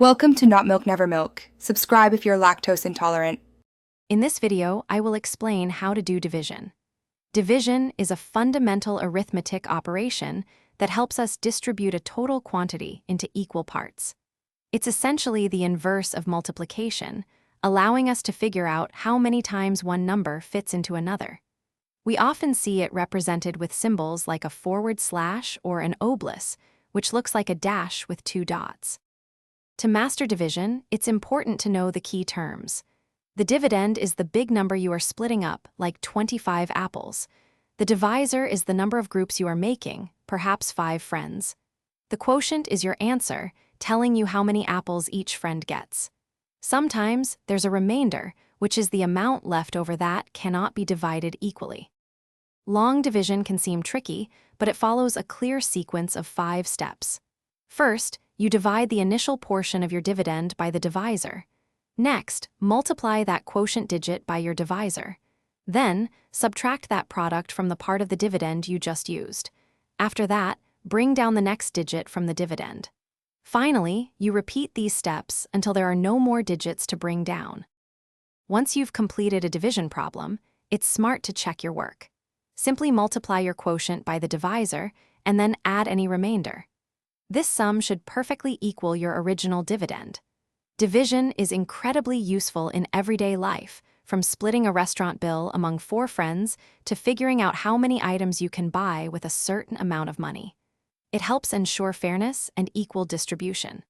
Welcome to Not Milk Never Milk. Subscribe if you're lactose intolerant. In this video, I will explain how to do division. Division is a fundamental arithmetic operation that helps us distribute a total quantity into equal parts. It's essentially the inverse of multiplication, allowing us to figure out how many times one number fits into another. We often see it represented with symbols like a forward slash or an oblique, which looks like a dash with two dots. To master division, it's important to know the key terms. The dividend is the big number you are splitting up, like 25 apples. The divisor is the number of groups you are making, perhaps 5 friends. The quotient is your answer, telling you how many apples each friend gets. Sometimes there's a remainder, which is the amount left over that cannot be divided equally. Long division can seem tricky, but it follows a clear sequence of 5 steps. First, you divide the initial portion of your dividend by the divisor. Next, multiply that quotient digit by your divisor. Then, subtract that product from the part of the dividend you just used. After that, bring down the next digit from the dividend. Finally, you repeat these steps until there are no more digits to bring down. Once you've completed a division problem, it's smart to check your work. Simply multiply your quotient by the divisor and then add any remainder. This sum should perfectly equal your original dividend. Division is incredibly useful in everyday life, from splitting a restaurant bill among 4 friends to figuring out how many items you can buy with a certain amount of money. It helps ensure fairness and equal distribution.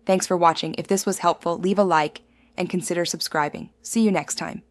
Thanks for watching. If this was helpful, leave a like and consider subscribing. See you next time.